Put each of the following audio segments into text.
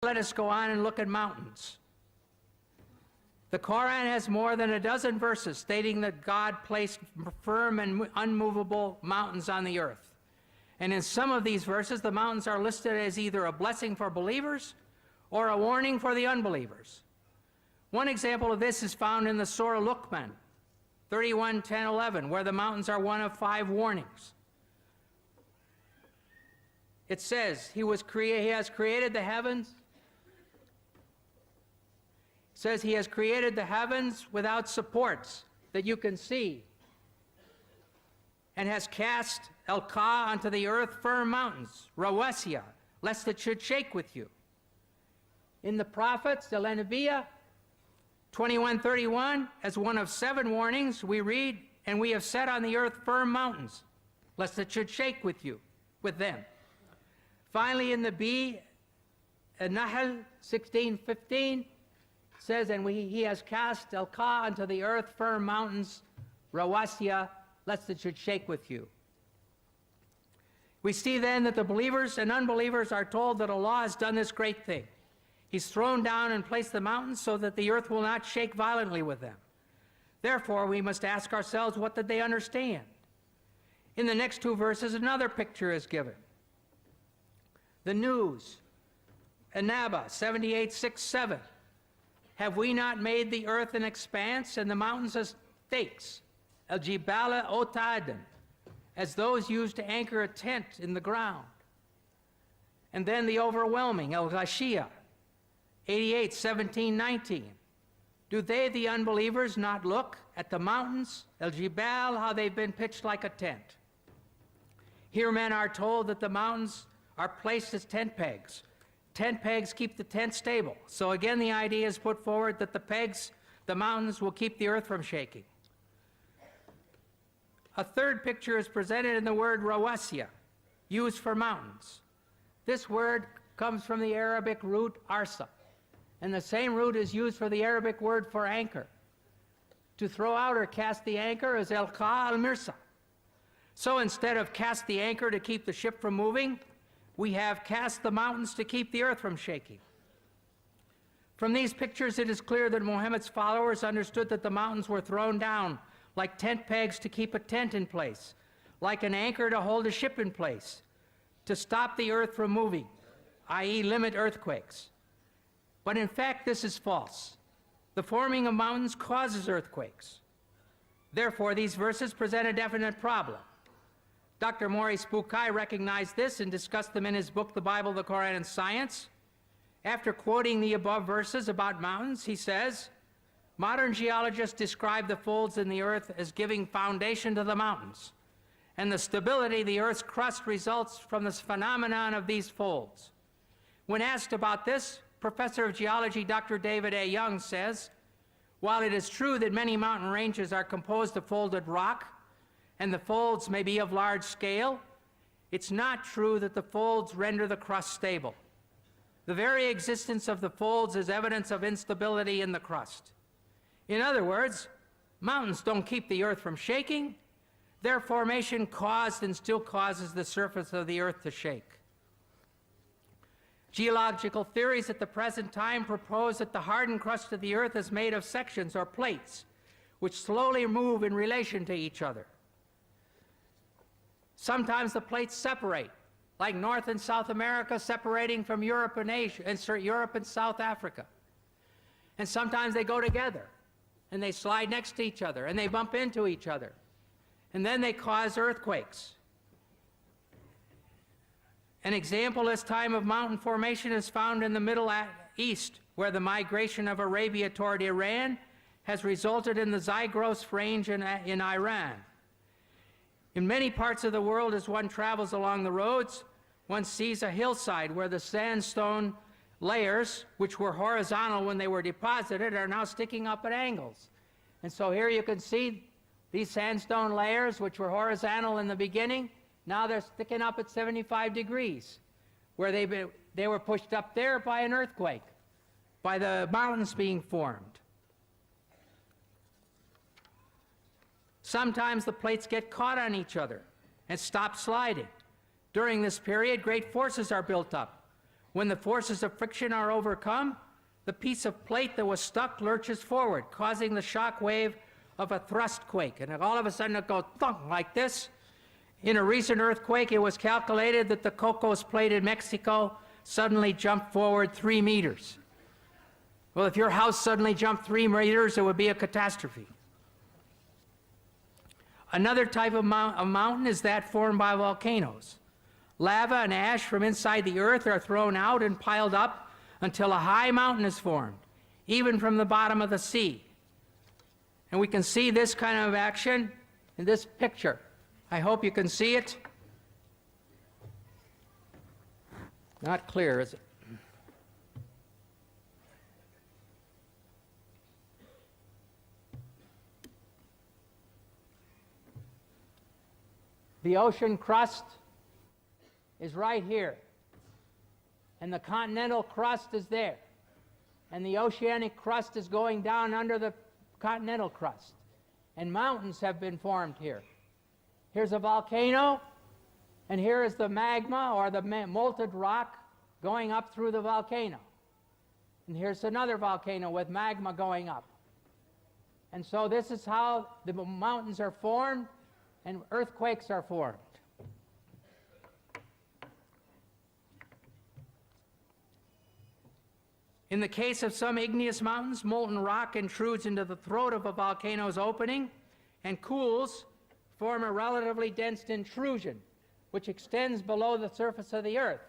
Let us go on and look at mountains. The Quran has more than a dozen verses stating that God placed firm and unmovable mountains on the earth. And in some of these verses, the mountains are listed as either a blessing for believers or a warning for the unbelievers. One example of this is found in the Surah Luqman, 31:10-11, where the mountains are one of 5 warnings. It says, He has created the heavens. It says He has created the heavens without supports that you can see, and has cast Al-Ka onto the earth firm mountains, Rawasiya, lest it should shake with you. In the prophets, the Al-Anbiya, 21:31, as one of 7 warnings, we read, and we have set on the earth firm mountains, lest it should shake with you, with them. Finally, in the B, Nahl 16:15, says, and He has cast Al-Ka onto the earth firm mountains, Rawasiya, lest it should shake with you. We see then that the believers and unbelievers are told that Allah has done this great thing. He's thrown down and placed the mountains so that the earth will not shake violently with them. Therefore, we must ask ourselves, what did they understand? In the next 2 verses, another picture is given. The news, An-Naba 78:6-7. Have we not made the earth an expanse and the mountains as stakes, al-Jibal otadan, as those used to anchor a tent in the ground? And then the overwhelming, al-Ghashiyah, 88:17-19. Do they, the unbelievers, not look at the mountains, al-Jibal, how they've been pitched like a tent? Here men are told that the mountains are placed as tent pegs. Tent pegs keep the tent stable. So again, the idea is put forward that the mountains will keep the earth from shaking. A third picture is presented in the word rawasiya, used for mountains. This word comes from the Arabic root arsa, and the same root is used for the Arabic word for anchor. To throw out or cast the anchor is al-Qa al-Mirsa. So instead of cast the anchor to keep the ship from moving, we have cast the mountains to keep the earth from shaking. From these pictures, it is clear that Muhammad's followers understood that the mountains were thrown down like tent pegs to keep a tent in place, like an anchor to hold a ship in place, to stop the earth from moving, i.e. limit earthquakes. But in fact, this is false. The forming of mountains causes earthquakes. Therefore, these verses present a definite problem. Dr. Maurice Bukai recognized this and discussed them in his book, The Bible, the Quran, and Science. After quoting the above verses about mountains, he says, modern geologists describe the folds in the earth as giving foundation to the mountains, and the stability of the earth's crust results from this phenomenon of these folds. When asked about this, Professor of Geology Dr. David A. Young says, while it is true that many mountain ranges are composed of folded rock, and the folds may be of large scale, it's not true that the folds render the crust stable. The very existence of the folds is evidence of instability in the crust. In other words, mountains don't keep the earth from shaking. Their formation caused and still causes the surface of the earth to shake. Geological theories at the present time propose that the hardened crust of the earth is made of sections or plates, which slowly move in relation to each other. Sometimes the plates separate, like North and South America separating from Europe and Asia, and Europe and South Africa. And sometimes they go together, and they slide next to each other, and they bump into each other. And then they cause earthquakes. An example this time of mountain formation is found in the Middle East, where the migration of Arabia toward Iran has resulted in the Zagros range in Iran. In many parts of the world, as one travels along the roads, one sees a hillside where the sandstone layers, which were horizontal when they were deposited, are now sticking up at angles. And so here you can see these sandstone layers, which were horizontal in the beginning, now they're sticking up at 75 degrees, where they were pushed up there by an earthquake, by the mountains being formed. Sometimes the plates get caught on each other and stop sliding. During this period, great forces are built up. When the forces of friction are overcome, the piece of plate that was stuck lurches forward, causing the shock wave of a thrust quake. And all of a sudden it goes thunk like this. In a recent earthquake, it was calculated that the Cocos plate in Mexico suddenly jumped forward 3 meters. Well, if your house suddenly jumped 3 meters, it would be a catastrophe. Another type of mountain is that formed by volcanoes. Lava and ash from inside the earth are thrown out and piled up until a high mountain is formed, even from the bottom of the sea. And we can see this kind of action in this picture. I hope you can see it. Not clear, is it? The ocean crust is right here, and the continental crust is there, and the oceanic crust is going down under the continental crust, and mountains have been formed here. Here's a volcano, and here is the magma or the molten rock going up through the volcano. And here's another volcano with magma going up. And so this is how the mountains are formed and earthquakes are formed. In the case of some igneous mountains, molten rock intrudes into the throat of a volcano's opening and cools, form a relatively dense intrusion, which extends below the surface of the earth.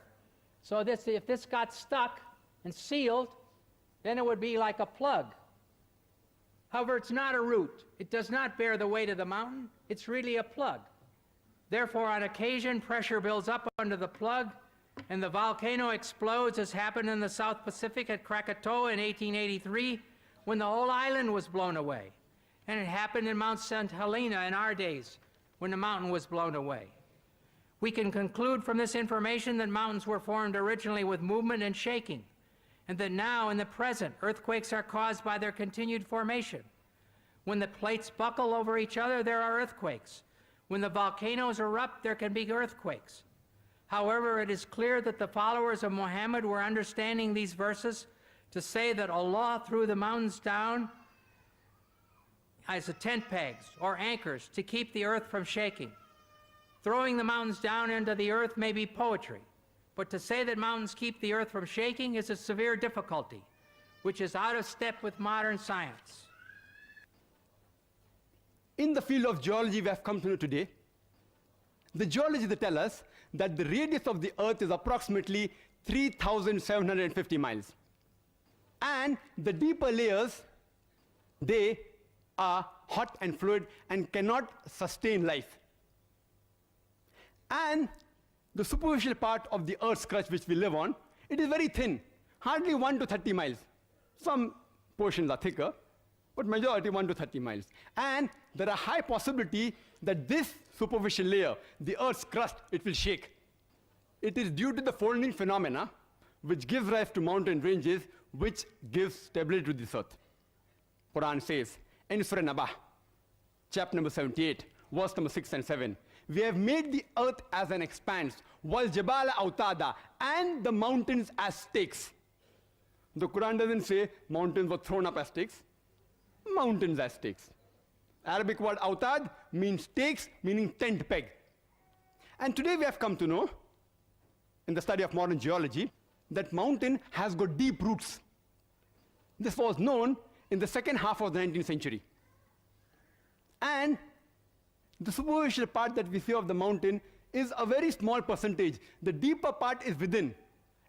So if this got stuck and sealed, then it would be like a plug. However, it's not a root. It does not bear the weight of the mountain. It's really a plug. Therefore, on occasion, pressure builds up under the plug, and the volcano explodes, as happened in the South Pacific at Krakatoa in 1883, when the whole island was blown away. And it happened in Mount St. Helena in our days, when the mountain was blown away. We can conclude from this information that mountains were formed originally with movement and shaking, and that now, in the present, earthquakes are caused by their continued formation. When the plates buckle over each other, there are earthquakes. When the volcanoes erupt, there can be earthquakes. However, it is clear that the followers of Muhammad were understanding these verses to say that Allah threw the mountains down as tent pegs or anchors to keep the earth from shaking. Throwing the mountains down into the earth may be poetry, but to say that mountains keep the earth from shaking is a severe difficulty, which is out of step with modern science. In the field of geology we have come to know today, the geologists tell us that the radius of the earth is approximately 3,750 miles. And the deeper layers, they are hot and fluid and cannot sustain life. And the superficial part of the earth's crust which we live on, it is very thin, hardly 1 to 30 miles. Some portions are thicker, but majority 1 to 30 miles. And there are high possibility that this superficial layer, the earth's crust, it will shake. It is due to the folding phenomena which gives rise to mountain ranges, which gives stability to this earth. Quran says in Surah Nabah, chapter number 78, verse number 6 and 7, we have made the earth as an expanse, wal jabala outada, and the mountains as stakes. The Quran doesn't say mountains were thrown up as stakes, mountains as stakes. Arabic word autad means stakes, meaning tent peg. And today we have come to know, in the study of modern geology, that mountain has got deep roots. This was known in the second half of the 19th century. And the superficial part that we see of the mountain is a very small percentage. The deeper part is within.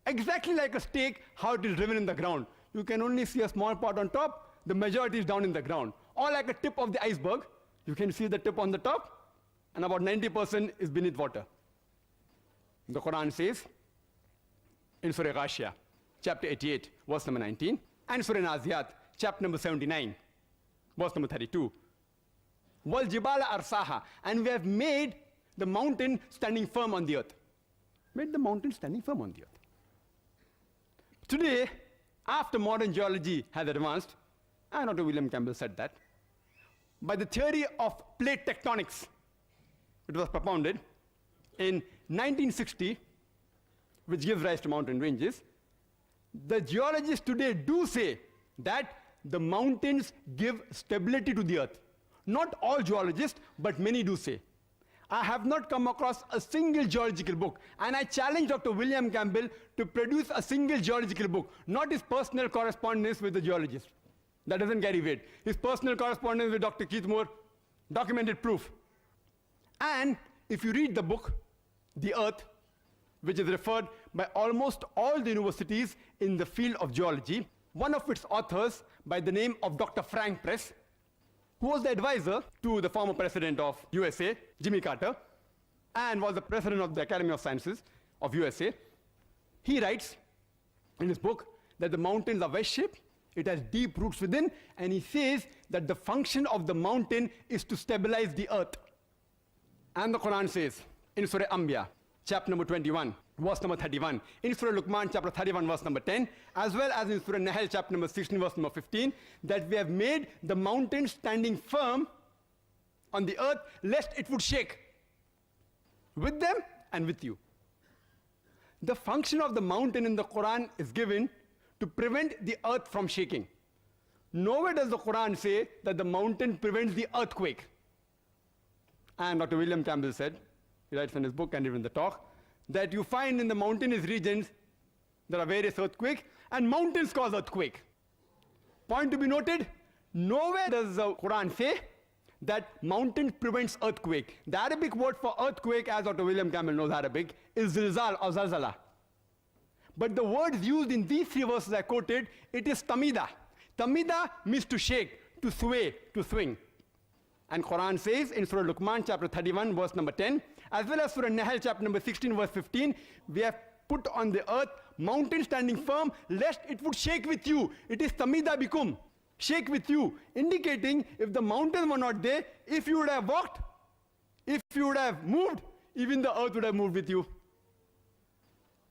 Exactly like a stake, how it is driven in the ground. You can only see a small part on top, the majority is down in the ground. Or like a tip of the iceberg, you can see the tip on the top, and about 90% is beneath water. The Quran says, in Surah Ghashiyah, chapter 88, verse number 19, and Surah Naziyat, chapter number 79, verse number 32, wal jibala arsaha, and we have made the mountain standing firm on the earth. Made the mountain standing firm on the earth. Today, after modern geology has advanced, and Dr. William Campbell said that, by the theory of plate tectonics, it was propounded in 1960, which gives rise to mountain ranges, the geologists today do say that the mountains give stability to the earth. Not all geologists, but many do say. I have not come across a single geological book, and I challenge Dr. William Campbell to produce a single geological book, not his personal correspondence with the geologist. That doesn't carry weight. His personal correspondence with Dr. Keith Moore, documented proof. And if you read the book, The Earth, which is referred by almost all the universities in the field of geology, one of its authors by the name of Dr. Frank Press, who was the advisor to the former president of USA, Jimmy Carter, and was the president of the Academy of Sciences of USA, he writes in his book that the mountains are wedge-shaped, it has deep roots within, and he says that the function of the mountain is to stabilize the earth. And the Quran says in Surah Anbiya, chapter number 21, verse number 31, in Surah Luqman, chapter 31, verse number 10, as well as in Surah Nahl, chapter number 16, verse number 15, that we have made the mountain standing firm on the earth, lest it would shake with them and with you. The function of the mountain in the Quran is given to prevent the earth from shaking. Nowhere does the Quran say that the mountain prevents the earthquake. And Dr. William Campbell said, he writes in his book and even in the talk, that you find in the mountainous regions there are various earthquakes, and mountains cause earthquake. Point to be noted, nowhere does the Quran say that mountains prevents earthquake. The Arabic word for earthquake, as Dr. William Campbell knows Arabic, is zilzal or zalzala. But the words used in these three verses I quoted, it is tamida. Tamida means to shake, to sway, to swing. And Quran says in Surah Luqman, chapter 31, verse number 10, as well as Surah Nahl, chapter number 16, verse 15, we have put on the earth mountain standing firm, lest it would shake with you. It is tamida bikum, shake with you, indicating if the mountains were not there, if you would have walked, if you would have moved, even the earth would have moved with you.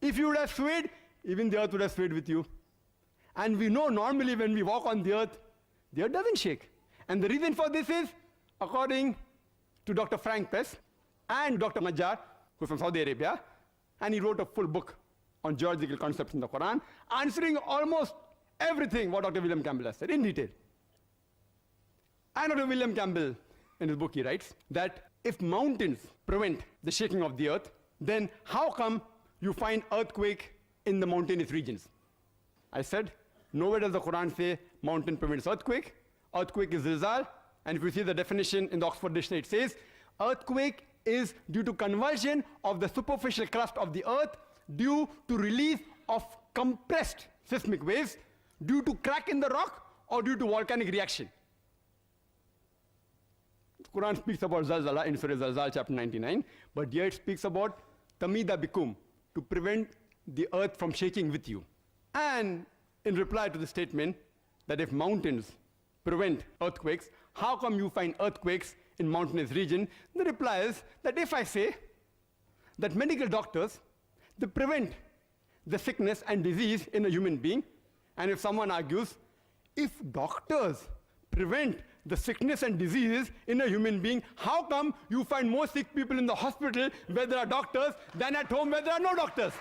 If you would have swayed, even the earth would have swayed with you. And we know normally when we walk on the earth doesn't shake. And the reason for this is, according to Dr. Frank Press and Dr. Najjar, who's from Saudi Arabia, and he wrote a full book on geological concepts in the Quran, answering almost everything what Dr. William Campbell has said in detail. And Dr. William Campbell, in his book, he writes that if mountains prevent the shaking of the earth, then how come you find earthquake in the mountainous regions? I said, nowhere does the Quran say mountain prevents earthquake. Earthquake is zilzal. And if you see the definition in the Oxford Dictionary, it says, earthquake is due to convulsion of the superficial crust of the earth due to release of compressed seismic waves, due to crack in the rock, or due to volcanic reaction. The Quran speaks about zalzala in Surah Zalzal, chapter 99, but here it speaks about tamida bikum, to prevent the earth from shaking with you. And in reply to the statement that if mountains prevent earthquakes, how come you find earthquakes in mountainous region? The reply is that if I say that medical doctors, they prevent the sickness and disease in a human being, and if someone argues, if doctors prevent the sickness and diseases in a human being, how come you find more sick people in the hospital where there are doctors than at home where there are no doctors?